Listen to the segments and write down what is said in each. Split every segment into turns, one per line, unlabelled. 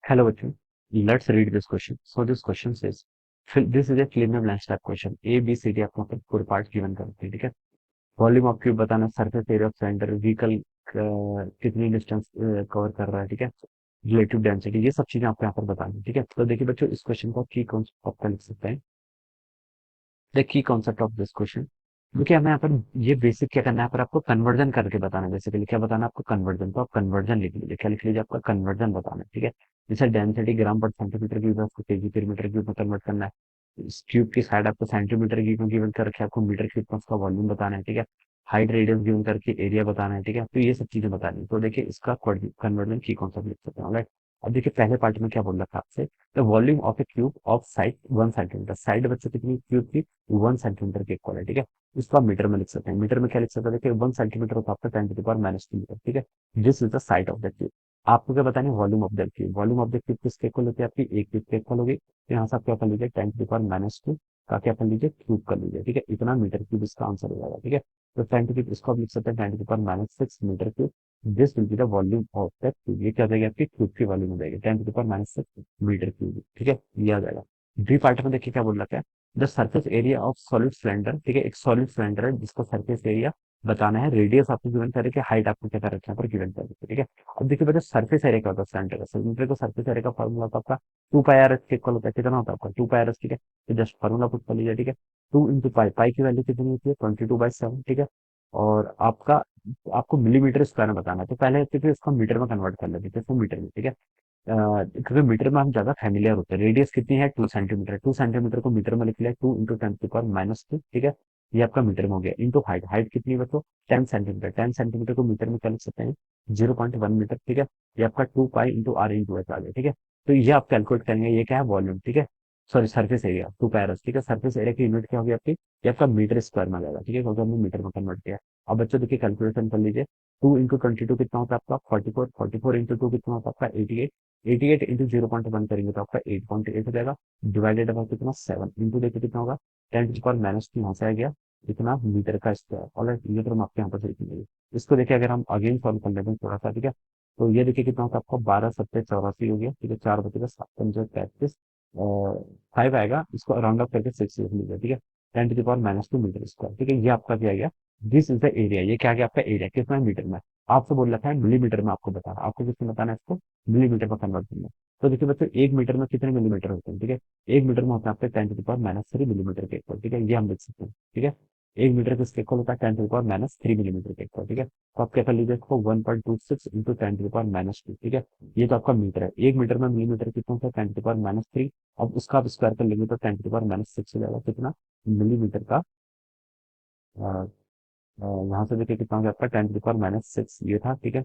Hello, bachcho. Let's read this question. So this question says, this is a fill in the blanks type question. A, B, C, D आपको मतलब पूरे part given करते हैं, ठीक है। Volume of cube बताना, surface area of cylinder, vehicle कितनी distance cover कर रहा है, ठीक है। रिलेटिव डेंसिटी, ये सब चीजें आपको यहाँ पर बतानी है, ठीक है। तो देखिए बच्चों, इस क्वेश्चन को की कॉन्सेप्ट आपका लिख सकते हैं। The key concept of this question, देखिए हमें यहाँ पर ये बेसिक क्या करना है, यहाँ पर आपको कन्वर्जन करके बताना है। बेसिकली क्या बताना है आपको, कन्वर्जन। तो आप कन्वर्जन लिख लीजिए, क्या लिख लीजिए, आपका कन्वर्जन बताना है, ठीक है। जैसे डेंसिटी ग्राम पर सेंटीमीटर क्यूब है, उसको केजी पर मीटर क्यूब में कन्वर्ट करना है। इस क्यूब की साइड आपको सेंटीमीटर क्यूब में गिवन कर रखे, आपको मीटर क्यूब में उसका वॉल्यूम बताना है, ठीक है। हाइट रेडियस गिवन करके एरिया बताना है, ठीक है। तो ये सब चीजें बतानी है। तो देखिए इसका कन्वर्जन की कॉन्सेप्ट लिख सकते हैं, राइट। अब देखिए पहले पार्ट में क्या बोल रखा है आपसे, the volume of A cube of side 1 centimetre. Side बच्चों कितनी, क्यूब की 1 सेंटीमीटर के इक्वल है, ठीक है। इसको आप मीटर में लिख सकते हैं। मीटर में क्या लिख सकते हैं, देखिए 1 सेंटीमीटर होता है आपका 10 टू द पावर -2 मीटर, ठीक है। This is the side of the cube. आपको क्या बताना है, volume of the cube. Volume of the cube किसके इक्वल होती है, आपकी एक क्यूब के इक्वल होगी। तो यहाँ से आप क्या कर लीजिए, 10 टू द पावर -2 का क्या कर लीजिए, क्यूब कर लीजिए, ठीक है। इतना मीटर क्यूब इसका आंसर हो जाएगा, ठीक है। तो 10 टू क्यूब इसको आप लिख सकते हैं 10 to the power -6 metre cube. This will be the volume of the cube. ये क्या हो जाएगी, आपकी क्यूब की वॉल्यूम हो जाएगी 10 to the power -6 metre cube, ठीक है। ये आ जाएगा। डी पार्ट में देखिए क्या बोल रखा है, the surface area of solid cylinder, ठीक है। एक सॉलिड सिलेंडर है जिसका सरफेस एरिया बताना है, रेडियस आपको गिवन करके, हाइट आपको क्या कर रखा है पर गिवन करके, ठीक है। अब देखिए बच्चों, सरफेस एरिया क्या होता है सिलेंडर का, सिलेंडर को सरफेस एरिया का फॉर्मूला होता है आपका 2 पाई आर एस के इक्वल होता है। कितना होता है आपका 2 पाई आर एस, ठीक है। तो जस्ट फॉर्मूला पुट कर लीजिए, ठीक है। 2 इंटू पाई, पाई की वैल्यू कितनी होती है 22/7, ठीक है। और आपका आपको मिलीमीटर स्क्वायर में बताना है, तो पहले देखिए इसको मीटर में कन्वर्ट कर लेते हैं, इसको मीटर में, ठीक है। क्योंकि मीटर में हम ज्यादा फैमिलियर होते हैं। रेडियस कितनी है 2 सेंटीमीटर, 2 सेंटीमीटर को मीटर में लिख लिया 2 इंटू 10 टू द पावर -2, ठीक है। ये आपका मीटर में हो गया। इंटू हाइट, हाइट कितनी है बच्चों 10 सेंटीमीटर, 10 सेंटीमीटर को मीटर में क्या लिख सकते हैं 0.1 मीटर, ठीक है। ये आपका 2 pi into r into H आ गया, ठीक है। तो ये आप कैलकुलेट करेंगे, ये क्या है वॉल्यूम, ठीक है। सॉरी सरफेस एरिया 2 पाई, ठीक है। सरफेस एरिया की यूनिट क्या होगी आपकी, ये आपका मीटर स्क्वायर में आ जाएगा, ठीक है, क्योंकि हमने मीटर में कन्वर्ट किया। अब बच्चों देखिए कैलकुलेशन कर लीजिए, 2 इंटू 22 कितना होता है आपका 44, 44 इंटू 2 कितना होता है आपका 88, 88 इंटू 0.1 करेंगे तो आपका 8.8 हो जाएगा। डिवाइडेड बाय कितना 7 इंटू देखिए कितना होगा 10 टू द पावर -2, यहाँ से आ गया इतना मीटर का स्क्वायर। और ये तो हम आपके यहाँ पर देखेंगे। इसको देखिए अगर हम अगेन सॉल्व कर लेते हैं थोड़ा सा, ठीक है। तो ये देखिए कितना होता है आपको 12 7 84 हो गया, ठीक है। 4 बचेगा 7 5 35, 5 आएगा, इसको राउंड अप करके 6 लिख लीजिए, ठीक है। 10 to the power -2 metre square, ठीक है। ये आपका क्या गया, दिस इज द एरिया। ये क्या गया आपका एरिया, कितना है मीटर में। आपसे बोल रखा है मिलीमीटर में आपको बताना, आपको किसमें बताना है इसको, मिलीमीटर में कन्वर्ट करना है। तो देखिए बच्चों, एक मीटर में कितने मिलीमीटर होते हैं, ठीक है। एक मीटर में होता है आपके 10 टू द पावर -3 मिलीमीटर के इक्वल, ठीक है। ये हम लिख सकते हैं, ठीक है। एक मीटर किसके इक्वल होता है 10 टू द पावर -3 मिलीमीटर के इक्वल, ठीक है। तो आप क्या कर लीजिए इसको 1.26 इंटू 10 टू द पावर -2, ठीक है। ये तो आपका मीटर है। एक मीटर में मिलीमीटर कितना होता है 10 टू द पावर -3। अब उसका आप स्क्वायर कर लेंगे तो 10 टू द पावर -6 हो जाएगा, कितना मिलीमीटर का। यहाँ से देखिए कितना हो गया आपका 10 टू द पावर -6 ये था, ठीक है।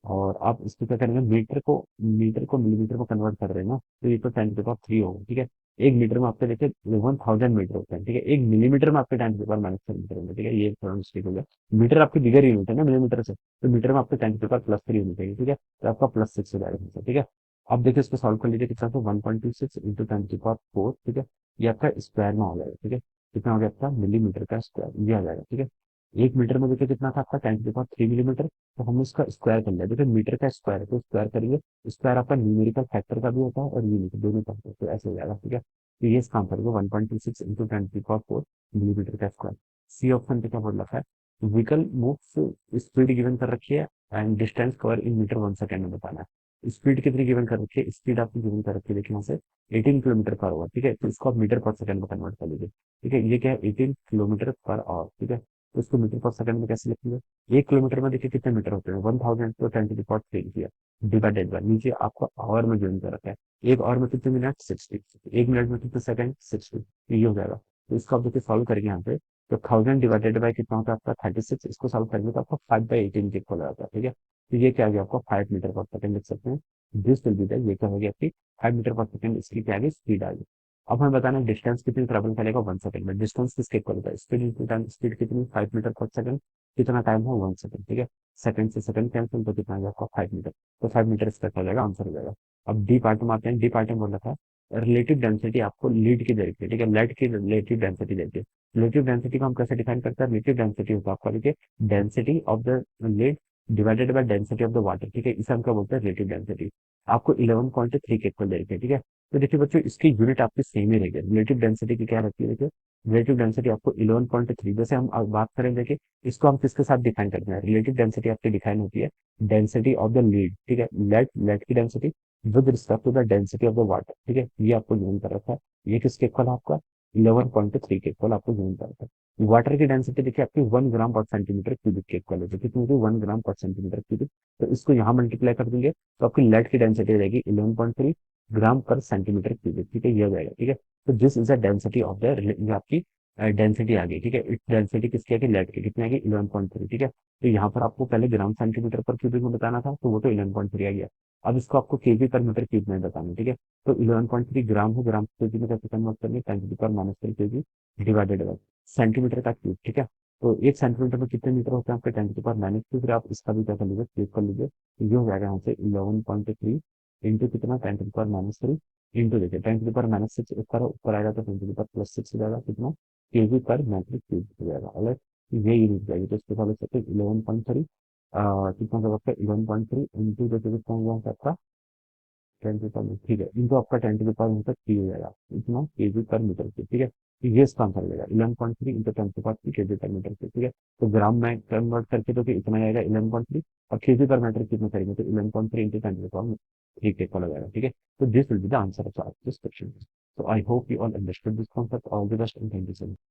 और आप इसको क्या करेंगे, मीटर को मिलीमीटर में कन्वर्ट कर रहे हैं ना, तो ये तो 10 टू द पावर 3 होगा, ठीक है। एक मीटर में आपके देखिए 1000 मीटर होते हैं, ठीक है। एक मिलीमीटर में आपके 10 टू द पावर -3 मीटर होंगे, ठीक है। ये थोड़ा मिस्टेक हो गया। मीटर आपकी बिगर यूनिट है ना मिलीमीटर से, तो मीटर में आपके 10 टू द पावर +3 होनी चाहिए, ठीक है। तो आपका +6 हो जाएगा, ठीक है। अब देखिए इसको सॉल्व कर लीजिए, कितना तो 1.26 इंटू 10 टू द पावर 4, ठीक है। ये आपका स्क्वायर में हो जाएगा, ठीक है। कितना हो गया आपका मिलीमीटर का स्क्वायर, ये आ जाएगा, ठीक है। एक मीटर में देखिए कितना था आपका 10 टू द पावर 3 मिलीमीटर। तो हमने इसका स्क्वायर कर लिया, देखिए मीटर का स्क्वायर है तो स्क्वायर करेंगे। स्क्वायर आपका न्यूमेरिकल फैक्टर का भी होता है और यूनिट दोनों का होता है, तो ऐसे हो जाएगा, ठीक है। तो ये इसका आंसर होगा 1.26 into 10 to the power 4 millimetre का स्क्वायर। सी ऑप्शन पे क्या बोल रखा है, व्हीकल मूव्स, स्पीड गिवन कर रखी है and distance cover in metre 1 second में बताना है। स्पीड कितनी गिवन कर रखी है, स्पीड आपकी गिवन कर रखी है, देखिए यहाँ से 18 किलोमीटर पर आवर, ठीक है। तो इसको आप मीटर पर सेकंड में कन्वर्ट कर लीजिए, ठीक है। ये क्या है 18 किलोमीटर पर आवर, ठीक है। तो इसको मीटर पर सेकंड में कैसे लिखेंगे, 1 किलोमीटर में देखिए कितने मीटर होते हैं 1000, तो 10 टू द पावर 3 किया डिवाइडेड बाय, नीचे आपको आवर में गिवन कर रखा है। एक आवर में कितने मिनट 60, एक मिनट में कितने सेकंड 60, ये हो जाएगा। तो इसको आप देखिए सॉल्व करेंगे यहाँ पे, तो 1000 डिवाइडेड बाय कितना होता है आपका 36, इसको सॉल्व करेंगे तो आपका 5/18 के इक्वल आता है, ठीक है। तो ये क्या आ गया आपका 5 मीटर पर सेकंड लिख सकते हैं। दिस विल बी द, ये क्या हो गया आपकी 5 मीटर पर सेकंड, इसकी क्या आ गई स्पीड आ गई। अब हमें बताना है डिस्टेंस कितनी ट्रेवल करेगा 1 सेकंड में। डिस्टेंस किसके इक्वल होता है, स्पीड इंटू टाइम, स्पीड कितनी 5 मीटर पर सेकंड, कितना टाइम है 1 सेकंड, ठीक है। सेकंड से सेकंड कैंसिल तो कितना आ गया आपका 5 मीटर, तो 5 मीटर इसका हो जाएगा, आंसर हो जाएगा। अब डी पार्ट में आते हैं। डी पार्ट में बोल रखा है रिलेटिव डेंसिटी आपको लीड की देखिए, ठीक है। लेड की रिलेटिव डेंसिटी देखिए। रिलेटिव डेंसिटी को हम कैसे डिफाइन करते हैं, रिलेटिव डेंसिटी होता है आपका देखिए density of the lead divided by density of the water, ठीक है, इसे हम क्या बोलते हैं, रिलेटिव डेंसिटी। आपको 11.3 के इक्वल दे रखे हैं, ठीक है। तो देखिए बच्चों, इसकी यूनिट आपकी सेम ही रहेगी। रिलेटिव डेंसिटी की क्या रहती है, देखिए रिलेटिव डेंसिटी आपको 11.3, जैसे हम अब बात करें, देखिए इसको हम किसके साथ डिफाइन करते हैं, रिलेटिव डेंसिटी आपकी डिफाइन होती है डेंसिटी ऑफ द लीड, ठीक है, लेड लेड की density with respect to the density of the water, ठीक है, ये आपको गिवन कर रखा है। ये किसके इक्वल है आपका, 11.3 के इक्वल आपको गिवन कर रखा है। वाटर की डेंसिटी देखिए आपकी 1 ग्राम पर सेंटीमीटर क्यूबिक के इक्वल है, जो कितनी होगी, 1 ग्राम पर सेंटीमीटर क्यूबिक। तो इसको यहाँ मल्टीप्लाई कर देंगे तो आपकी लेड की डेंसिटी रहेगी 11.3 ग्राम पर सेंटीमीटर क्यूबिक, ठीक है, ये हो जाएगा, ठीक है। तो this is the density of the आपकी डेंसिटी आ गई, ठीक है। डेंसिटी किसकी आएगी, लेड की, कितनी आएगी, 11.3, ठीक है। तो यहाँ पर आपको पहले ग्राम सेंटीमीटर पर क्यूबिक में बताना था, तो वो तो 11.3 आ गया। अब इसको आपको केजी पर मीटर क्यूब में बताना है, ठीक है। तो 11.3 ग्राम है, ग्राम केजी में कैसे कन्वर्ट करनी है, 10⁻³ केजी डिवाइडेड बाय सेंटीमीटर का क्यूब, ठीक है। तो 1 सेंटीमीटर में कितने मीटर होते हैं आपके, 10⁻³ फिर आप इसका भी क्या कर लीजिए, क्यूब कर लीजिए। तो ये हो जाएगा यहाँ से 11.3 इंटू कितना, 10⁻³ इंटू देखिए 10⁻6 ऊपर आएगा तो 10⁻+6 हो जाएगा, कितना केजी पर मीटर क्यूब हो जाएगा, अलग ये यूनिट जाएगी। तो इसके बाद सकते 11.3 कितना जब आपका 11.3 इंटू देखिए कितना हुआ आपका 10 ठीक है, इनको आपका 10⁻³ हो जाएगा, इतना केजी पर मीटर क्यूब, ठीक है। तो ये इसका आंसर हो जाएगा 11.3 इंटू 10⁻³ केजी पर मीटर क्यूब, ठीक है। तो ग्राम में कन्वर्ट करके तो कितना आएगा 11.3, और केजी पर मीटर क्यूब में करेंगे तो 11.3 इंटू 10⁻³ के इक्वल हो जाएगा, ठीक है। तो this will be the answer of this question. So I hope you all understood this concept. All the best and thank you so much.